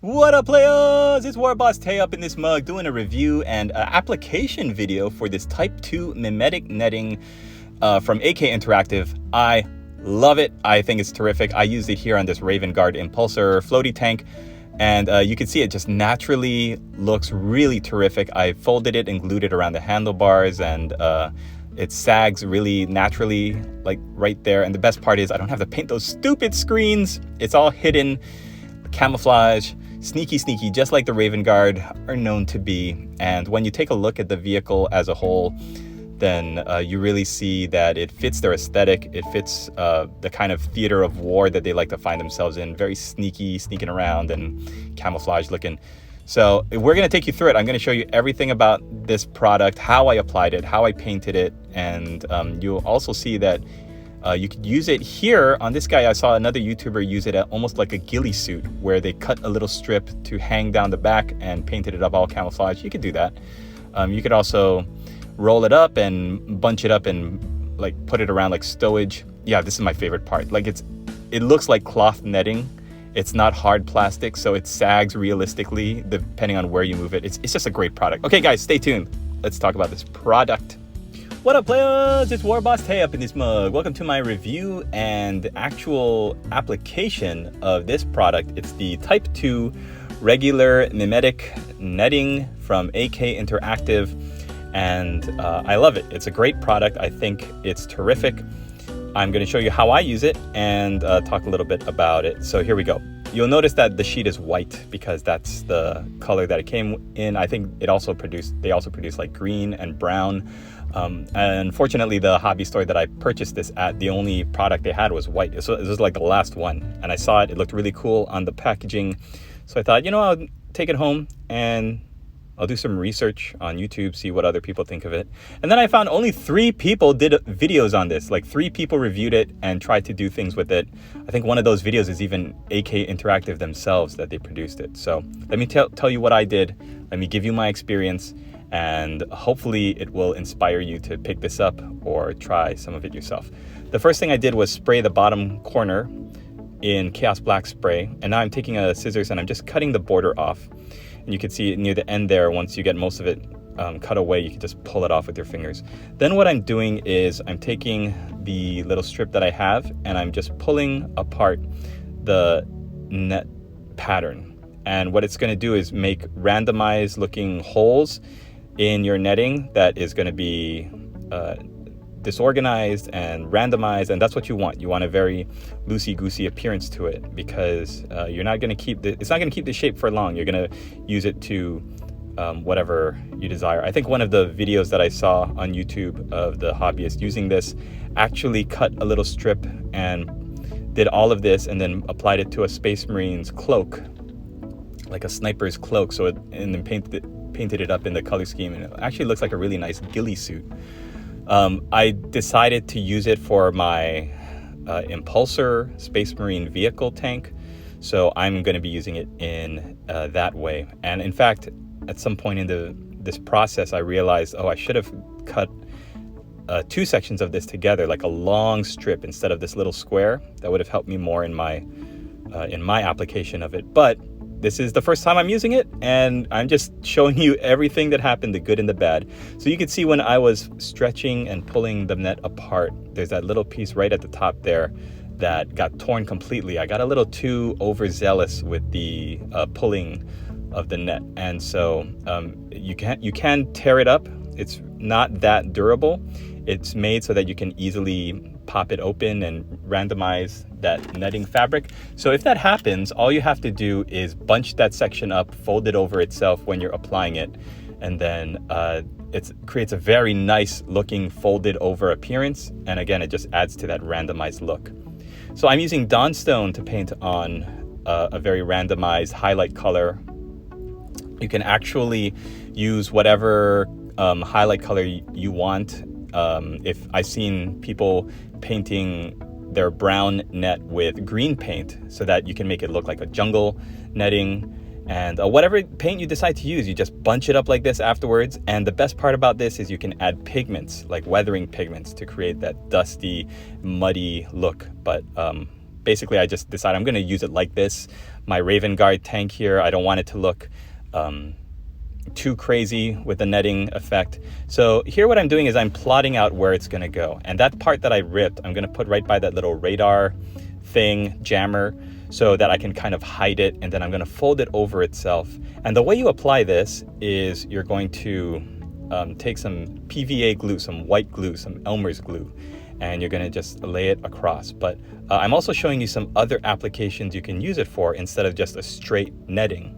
What up, players? It's War Boss Tay up in this mug doing a review and application video for this Type 2 Mimetic netting from AK Interactive. I love it. I think it's terrific. I used it here on this Raven Guard Impulsor floaty tank, and you can see it just naturally looks really terrific. I folded it and glued it around the handlebars, and it sags really naturally, like right there. And the best part is I don't have to paint those stupid screens. It's all hidden, camouflage. Sneaky, just like the Raven Guard are known to be. And when you take a look at the vehicle as a whole, then you really see that it fits their aesthetic. It fits the kind of theater of war that they like to find themselves in. Very sneaking around and camouflage looking. So we're going to take you through it. I'm going to show you everything about this product, how I applied it, how I painted it. And you'll also see that you could use it here on this guy. I saw another YouTuber use it at almost like a ghillie suit, where they cut a little strip to hang down the back and painted it up all camouflage. You could do that. You could also roll it up and bunch it up and like put it around like stowage. Yeah, this is my favorite part. Like it looks like cloth netting. It's not hard plastic, so it sags realistically depending on where you move it. It's just a great product. Okay, guys, stay tuned. Let's talk about this product. What up, players? It's War Boss Tay up in this mug. Welcome to my review and actual application of this product. It's the Type 2 regular mimetic netting from AK Interactive, and I love it. It's a great product. I think it's terrific. I'm going to show you how I use it and talk a little bit about it. So here we go. You'll notice that the sheet is white because that's the color that it came in. I think they also produced like green and brown. And unfortunately, the hobby store that I purchased this at, the only product they had was white. So it was like the last one. And I saw it. It looked really cool on the packaging. So I thought, I'll take it home and I'll do some research on YouTube, see what other people think of it. And then I found only 3 people did videos on this. Like 3 people reviewed it and tried to do things with it. I think one of those videos is even AK Interactive themselves that they produced it. So let me tell you what I did. Let me give you my experience, and hopefully it will inspire you to pick this up or try some of it yourself. The first thing I did was spray the bottom corner in Chaos Black spray. And now I'm taking a scissors and I'm just cutting the border off. And you can see near the end there, once you get most of it cut away, you can just pull it off with your fingers. Then what I'm doing is I'm taking the little strip that I have and I'm just pulling apart the net pattern. And what it's going to do is make randomized looking holes in your netting that is going to be disorganized and randomized, and that's what you want. You want a very loosey-goosey appearance to it, because you're not going to keep it's not going to keep the shape for long. You're going to use it to whatever you desire. I think one of the videos that I saw on YouTube of the hobbyist using this actually cut a little strip and did all of this and then applied it to a Space Marine's cloak, like a sniper's cloak, and then painted it up in the color scheme, and it actually looks like a really nice ghillie suit. I decided to use it for my Impulsor Space Marine vehicle tank, so I'm going to be using it in that way. And in fact, at some point in this process, I realized, I should have cut 2 sections of this together, like a long strip instead of this little square. That would have helped me more in my application of it. But this is the first time I'm using it, and I'm just showing you everything that happened, the good and the bad. So you can see when I was stretching and pulling the net apart, there's that little piece right at the top there that got torn completely. I got a little too overzealous with the pulling of the net, and so you can tear it up. It's not that durable. It's made so that you can easily pop it open and randomize that netting fabric. So if that happens, all you have to do is bunch that section up, fold it over itself when you're applying it, and then it creates a very nice looking folded over appearance. And again, it just adds to that randomized look. So I'm using Dawnstone to paint on a very randomized highlight color. You can actually use whatever highlight color you want. If I've seen people painting their brown net with green paint so that you can make it look like a jungle netting, and whatever paint you decide to use, you just bunch it up like this afterwards. And the best part about this is you can add pigments, like weathering pigments, to create that dusty, muddy look. But basically I just decided I'm going to use it like this. My Raven Guard tank here, I don't want it to look too crazy with the netting effect. So here what I'm doing is I'm plotting out where it's going to go. And that part that I ripped, I'm going to put right by that little radar thing, jammer, so that I can kind of hide it. And then I'm going to fold it over itself. And the way you apply this is you're going to take some PVA glue, some white glue, some Elmer's glue, and you're going to just lay it across. But I'm also showing you some other applications you can use it for instead of just a straight netting.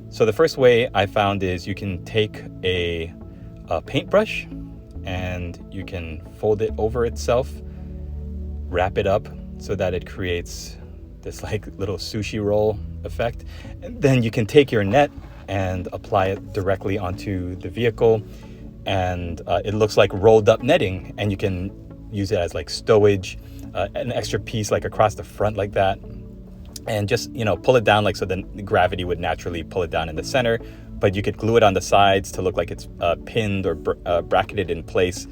So the first way I found is you can take a paintbrush and you can fold it over itself, wrap it up so that it creates this like little sushi roll effect. And then you can take your net and apply it directly onto the vehicle, and it looks like rolled up netting, and you can use it as like stowage, an extra piece like across the front like that. And just, pull it down like so the gravity would naturally pull it down in the center, but you could glue it on the sides to look like it's pinned or bracketed in place,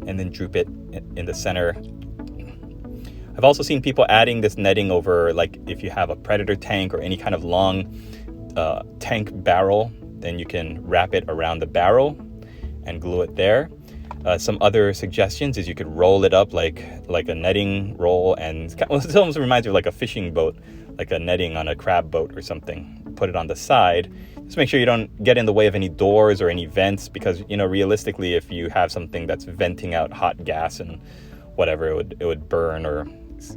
and then droop it in the center. I've also seen people adding this netting over, like if you have a Predator tank or any kind of long tank barrel, then you can wrap it around the barrel and glue it there. Some other suggestions is you could roll it up like a netting roll, and it almost reminds me of like a fishing boat, like a netting on a crab boat or something. Put it on the side. Just make sure you don't get in the way of any doors or any vents, because realistically, if you have something that's venting out hot gas and whatever, it would burn or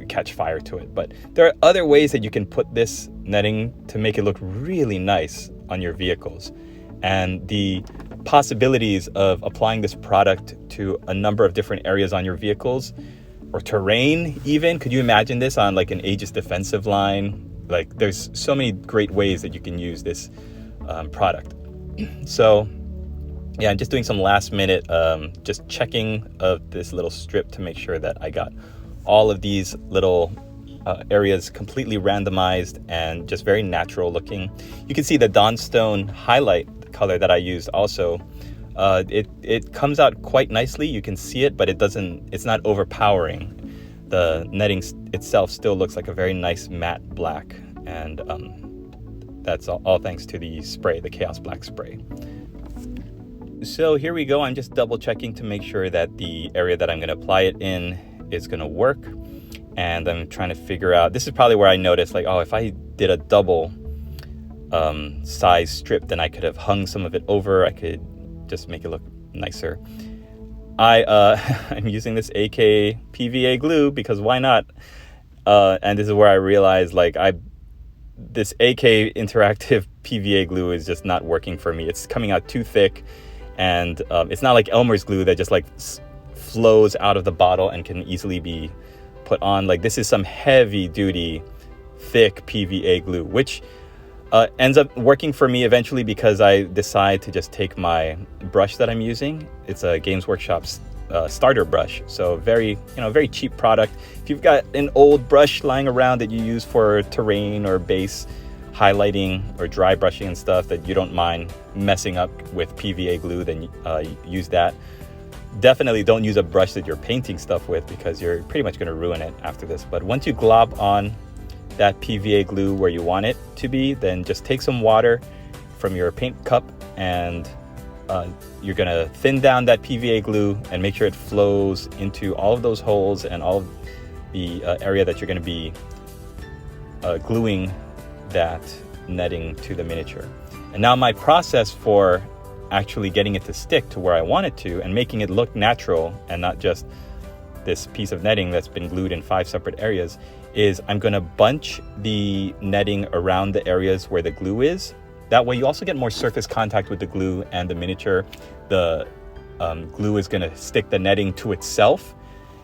catch fire to it. But there are other ways that you can put this netting to make it look really nice on your vehicles. And the possibilities of applying this product to a number of different areas on your vehicles or terrain even. Could you imagine this on like an Aegis defensive line? Like there's so many great ways that you can use this product. So yeah, I'm just doing some last minute just checking of this little strip to make sure that I got all of these little areas completely randomized and just very natural looking. You can see the Dawnstone highlight color that I used also. It comes out quite nicely. You can see it, but it's not overpowering. The netting itself still looks like a very nice matte black, and that's all thanks to the spray, the Chaos Black spray. So here we go. I'm just double checking to make sure that the area that I'm going to apply it in is going to work. And I'm trying to figure out, this is probably where I noticed like, if I did a double size strip, then I could have hung some of it over. I could just make it look nicer. I'm using this AK PVA glue because why not? And this is where I realized like this AK interactive PVA glue is just not working for me. It's coming out too thick, and it's not like Elmer's glue that just like flows out of the bottle and can easily be put on. Like this is some heavy duty thick PVA glue, which ends up working for me eventually because I decide to just take my brush that I'm using. It's a Games Workshop's starter brush, so very cheap product. If you've got an old brush lying around that you use for terrain or base highlighting or dry brushing and stuff that you don't mind messing up with PVA glue, then use that. Definitely don't use a brush that you're painting stuff with, because you're pretty much going to ruin it after this. But once you glob on that PVA glue where you want it to be, then just take some water from your paint cup, and you're going to thin down that PVA glue and make sure it flows into all of those holes and all of the area that you're going to be gluing that netting to the miniature. And now my process for actually getting it to stick to where I want it to and making it look natural and not just this piece of netting that's been glued in 5 separate areas is I'm going to bunch the netting around the areas where the glue is. That way you also get more surface contact with the glue and the miniature. The glue is going to stick the netting to itself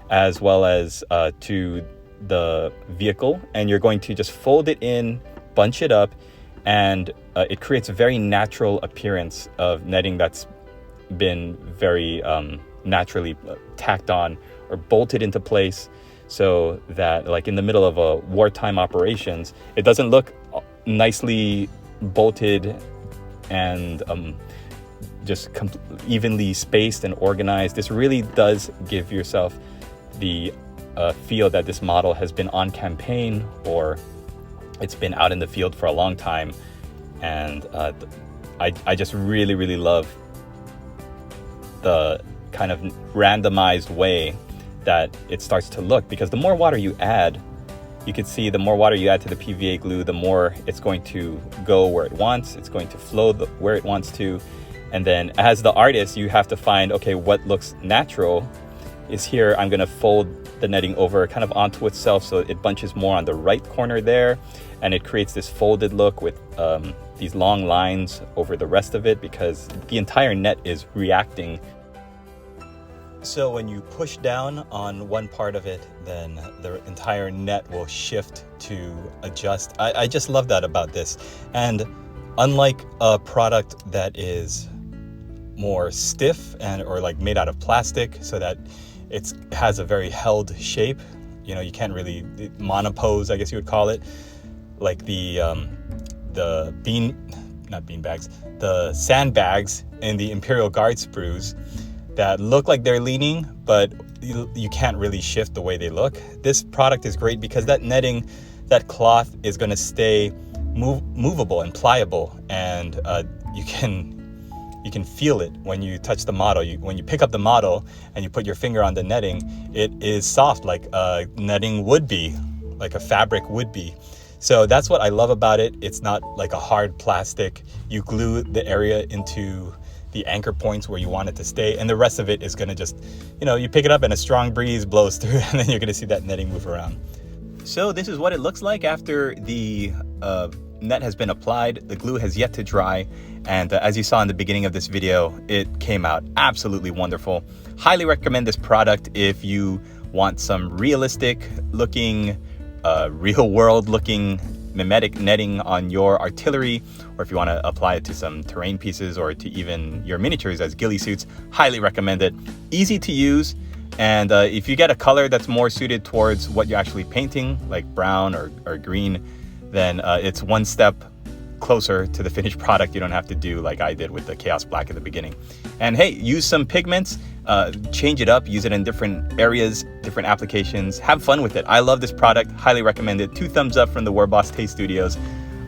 as well as to the vehicle, and you're going to just fold it in, bunch it up, and it creates a very natural appearance of netting that's been very naturally tacked on or bolted into place, so that like in the middle of a wartime operations, it doesn't look nicely bolted and just evenly spaced and organized. This really does give yourself the feel that this model has been on campaign or it's been out in the field for a long time. And I just really, really love the kind of randomized way that it starts to look, because the more water you add, you can see the more water you add to the PVA glue, the more it's going to go where it wants. It's going to flow where it wants to. And then as the artist, you have to find, okay, what looks natural is here. I'm going to fold the netting over kind of onto itself so it bunches more on the right corner there. And it creates this folded look with these long lines over the rest of it, because the entire net is reacting. So when you push down on one part of it, then the entire net will shift to adjust. I just love that about this. And unlike a product that is more stiff or like made out of plastic so that it has a very held shape, you know, you can't really monopose, I guess you would call it, like the sandbags in the Imperial Guard sprues that look like they're leaning, but you can't really shift the way they look. This product is great because that netting, that cloth is going to stay movable and pliable, and you can feel it when you touch the model. When you pick up the model and you put your finger on the netting, it is soft like netting would be, like a fabric would be. So that's what I love about it. It's not like a hard plastic. You glue the area into the anchor points where you want it to stay, and the rest of it is going to just, you know, you pick it up and a strong breeze blows through, and then you're going to see that netting move around. So this is what it looks like after the net has been applied. The glue has yet to dry, and as you saw in the beginning of this video, it came out absolutely wonderful. Highly recommend this product if you want some realistic looking, real world looking mimetic netting on your artillery, or if you want to apply it to some terrain pieces or to even your miniatures as ghillie suits. Highly recommend it. Easy to use, and if you get a color that's more suited towards what you're actually painting, like brown or green, then it's one step closer to the finished product. You don't have to do like I did with the Chaos Black at the beginning. And hey, use some pigments, change it up, use it in different areas, different applications. Have fun with it. I love this product. Highly recommend it. 2 thumbs up from the Warboss Taste Studios.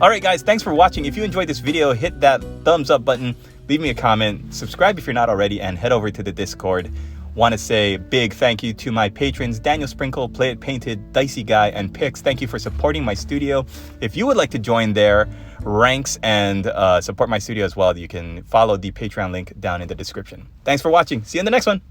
All right, guys, thanks for watching. If you enjoyed this video, hit that thumbs up button, leave me a comment, subscribe if you're not already, and head over to the Discord. Want to say big thank you to my patrons, Daniel Sprinkle, Play It Painted, Dicey Guy, and Pix. Thank you for supporting my studio. If you would like to join their ranks and support my studio as well, you can follow the Patreon link down in the description. Thanks for watching. See you in the next one.